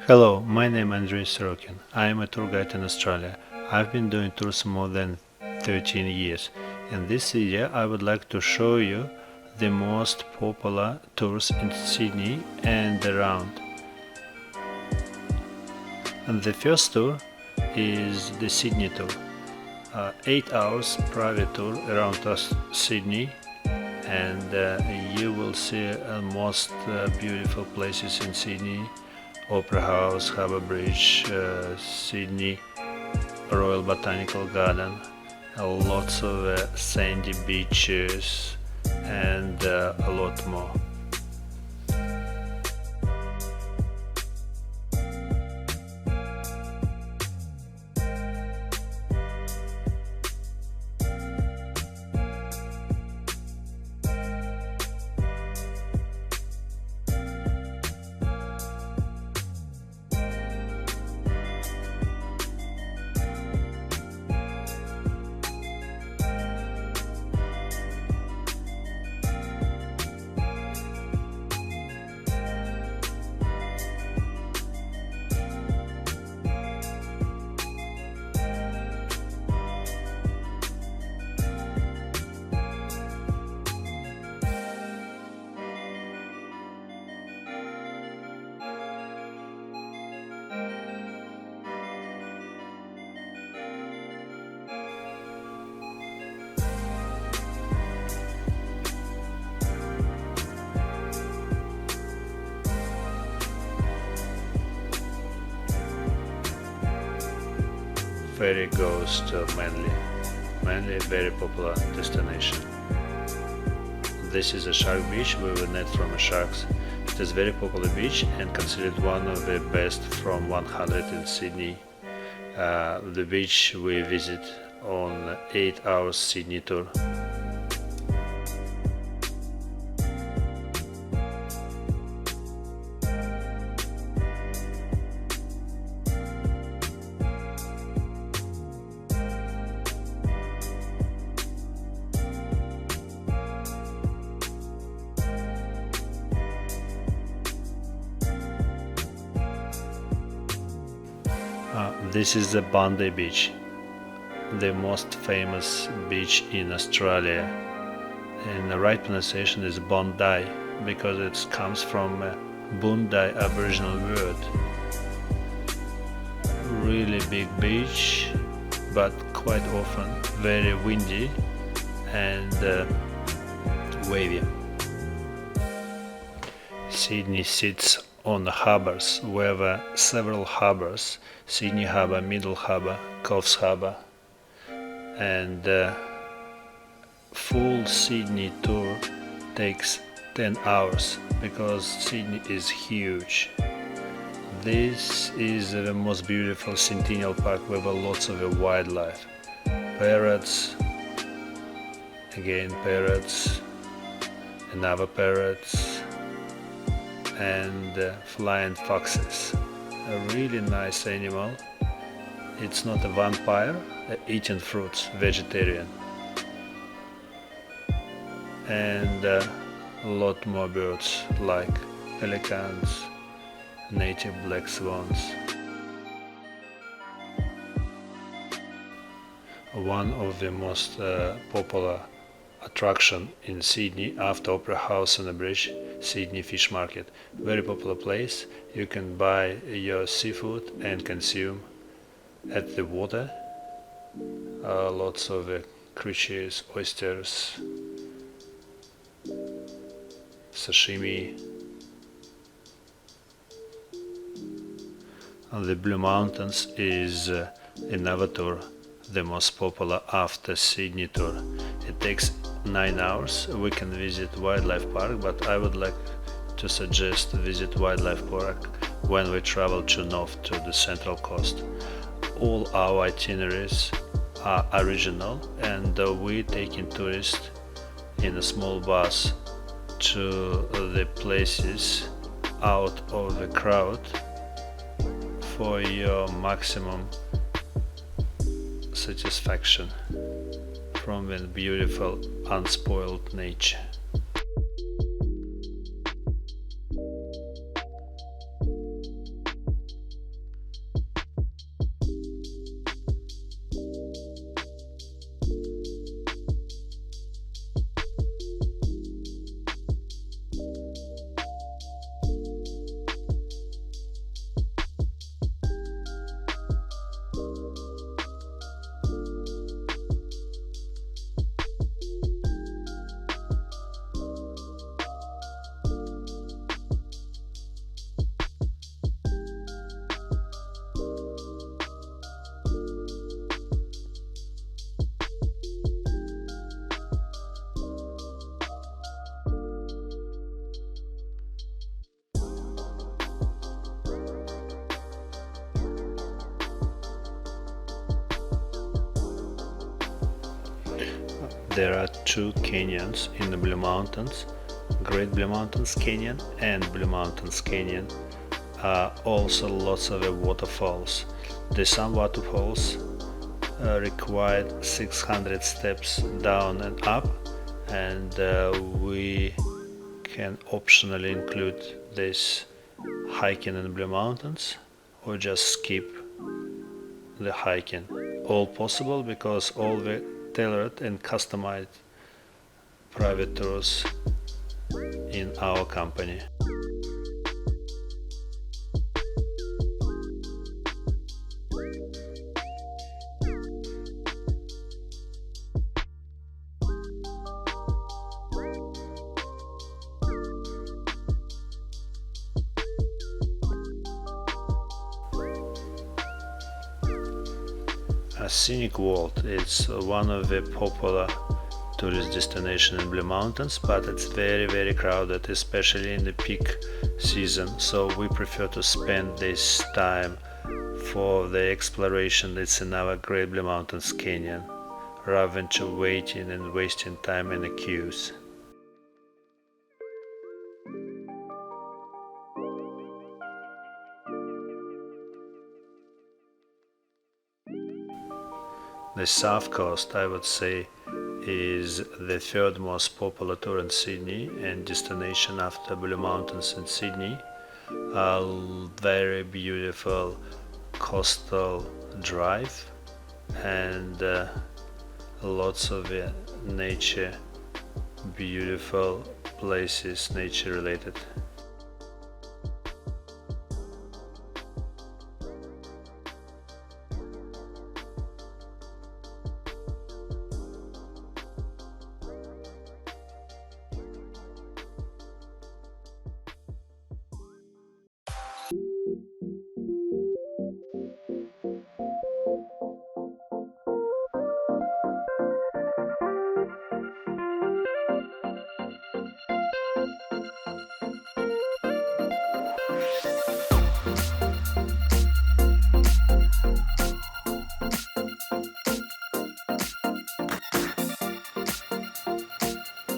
Hello, my name is Andrei Sorokin. I am a tour guide in Australia. I've been doing tours more than 13 years. In this video, I would like to show you the most popular tours in Sydney and around. And the first tour is the Sydney tour. 8 hours private tour around Sydney, and you will see most beautiful places in Sydney: Opera House, Harbour Bridge, Sydney Royal Botanical Garden, lots of sandy beaches, and a lot more. Ferry goes to Manly. Manly, a very popular destination. This is a shark beach. We will net from sharks. It is a very popular beach and considered one of the best from 100 in Sydney. The beach we visit on 8 hours Sydney tour. This is the Bondi Beach, the most famous beach in Australia. And the right pronunciation is Bondi because it comes from a Bondi Aboriginal word. Really big beach, but quite often very windy and wavy. Sydney sits on the harbours. We have several harbours: Sydney Harbour, Middle Harbour, Coffs Harbour, and full Sydney tour takes 10 hours because Sydney is huge. This is the most beautiful Centennial Park with lots of wildlife. Parrots, again parrots, another parrots, and flying foxes. A really nice animal. It's not a vampire, eating fruits, vegetarian. And a lot more birds like pelicans, native black swans. One of the most popular attraction in Sydney after Opera House and the bridge, Sydney Fish Market. Very popular place. You can buy your seafood and consume at the water. Lots of creatures, oysters, sashimi. And the Blue Mountains is another tour, the most popular after Sydney tour. It takes 9 hours. We can visit Wildlife Park, but I would like to suggest visit Wildlife Park when we travel to north to the Central Coast. All our itineraries are original, and we taking tourists in a small bus to the places out of the crowd for your maximum satisfaction from the beautiful unspoiled nature. There are two canyons in the Blue Mountains, Great Blue Mountains Canyon and Blue Mountains Canyon. Also lots of waterfalls. Some waterfalls required 600 steps down and up, and we can optionally include this hiking in the Blue Mountains or just skip the hiking. All possible because all the tailored and customized private tours in our company. A scenic walk is one of the popular tourist destinations in Blue Mountains, but it's very crowded, especially in the peak season. So we prefer to spend this time for the exploration that's in our Great Blue Mountains Canyon, rather than to waiting and wasting time in the queues. The South Coast, I would say, is the third most popular tour in Sydney and destination after Blue Mountains in Sydney. A very beautiful coastal drive and lots of nature, beautiful places, nature related.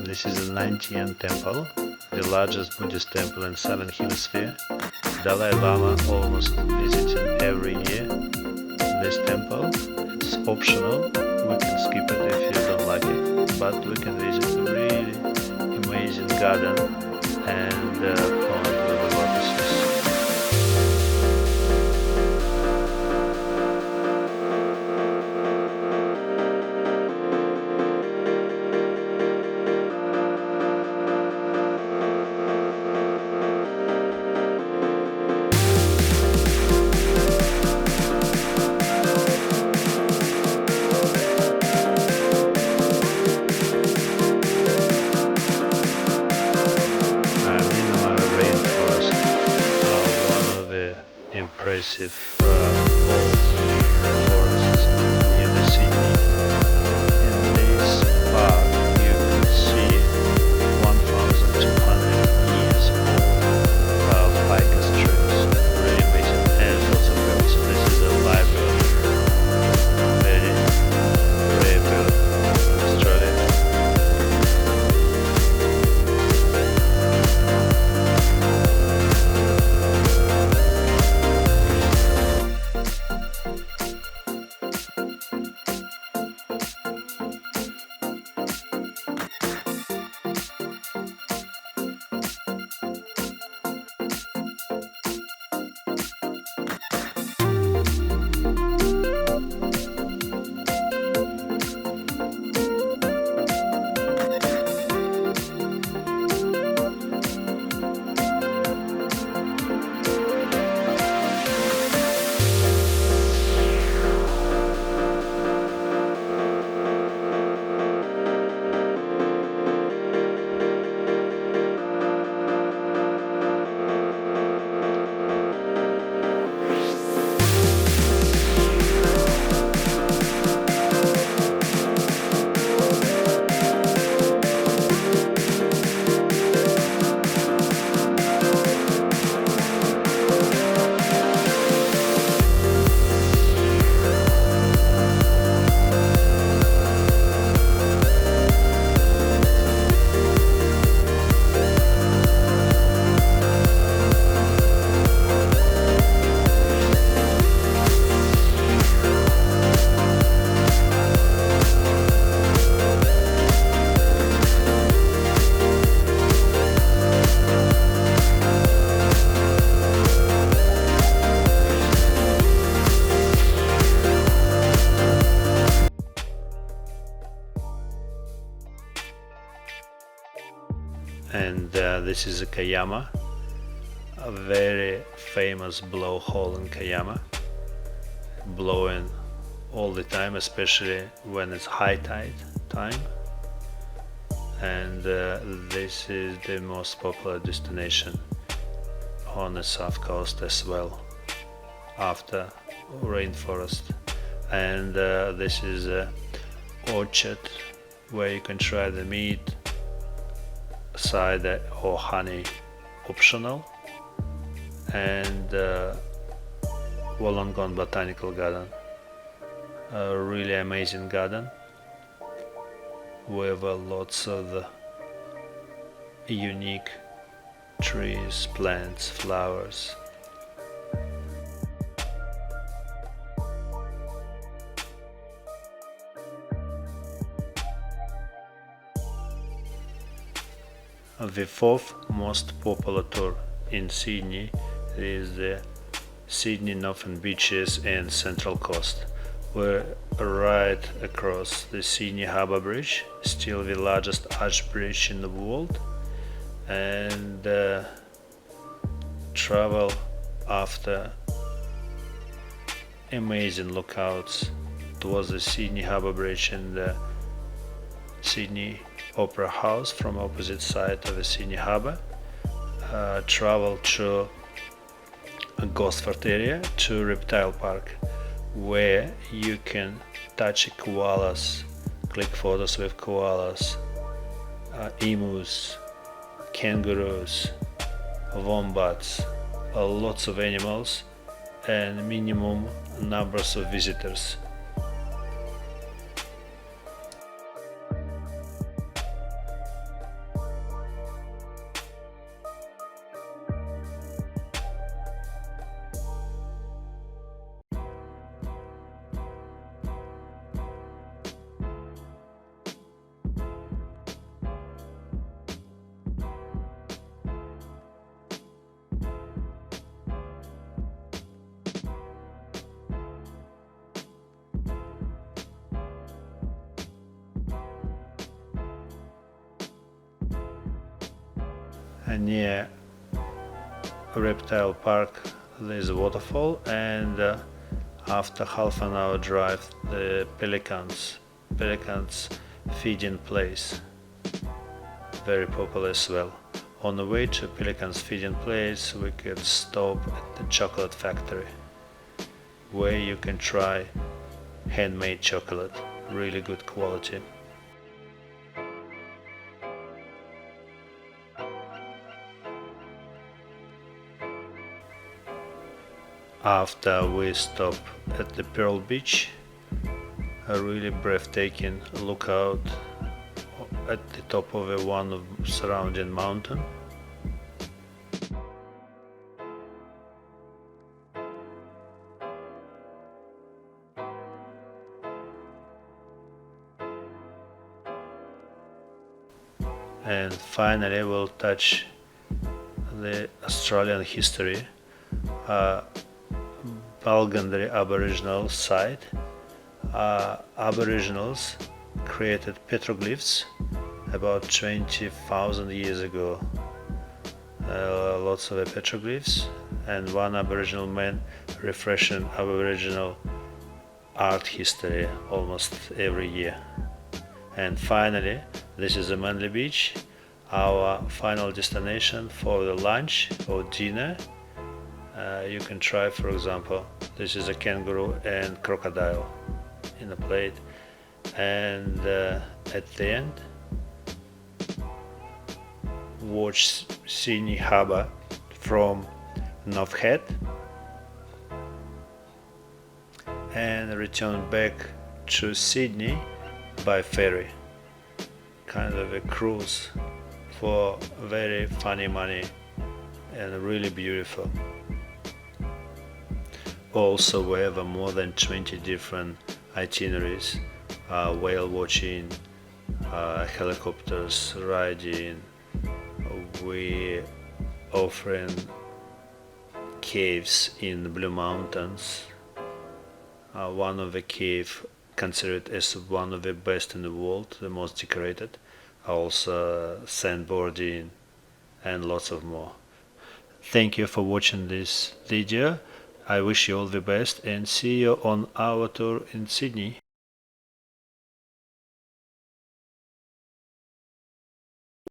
This is the Nantian Temple, the largest Buddhist temple in Southern Hemisphere. Dalai Lama almost visiting every year this temple. It's optional, we can skip it if you don't like it, but we can visit a really amazing garden and pond with the lotuses. Rainforest are one of the impressive old forests near the city. In this park you can see 1,200 years old ficus trees, really amazing, and lots of birds. This is a live bird, very rare bird in Australia. this is a Kayama, a very famous blowhole in Kayama, blowing all the time, especially when it's high tide time. And this is the most popular destination on the south coast as well, after rainforest. And this is a orchard where you can try the meat, cider or honey optional, and Wollongong Botanical Garden, a really amazing garden with lots of unique trees, plants, flowers. The fourth most popular tour in Sydney is the Sydney Northern Beaches and Central Coast. We're right across the Sydney Harbour Bridge, still the largest arch bridge in the world, and travel after amazing lookouts towards the Sydney Harbour Bridge and the Sydney Opera House from opposite side of the Sydney Harbour. Travel to Gosford area, to Reptile Park, where you can touch koalas, click photos with koalas, emus, kangaroos, wombats, lots of animals and minimum numbers of visitors. Near Reptile Park there's a waterfall, and after half an hour drive the pelicans feeding place, very popular as well. On the way to pelicans feeding place we could stop at the chocolate factory, where you can try handmade chocolate, really good quality. After we stop at the Pearl Beach, a really breathtaking lookout at the top of a one of surrounding mountain. And finally we'll touch the Australian history. Balgandri Aboriginal site. Aboriginals created petroglyphs about 20,000 years ago. Lots of petroglyphs, and one Aboriginal man refreshing Aboriginal art history almost every year. And finally, this is a Manly Beach, our final destination for the lunch or dinner. You can try, for example, this is a kangaroo and crocodile in a plate, and at the end watch Sydney Harbour from North Head and return back to Sydney by ferry, kind of a cruise for very funny money and really beautiful. Also we have more than 20 different itineraries, whale watching, helicopters riding, we offering caves in the Blue Mountains, one of the cave considered as one of the best in the world, the most decorated, also sandboarding, and lots of more. Thank you for watching this video. I wish you all the best and see you on our tour in Sydney.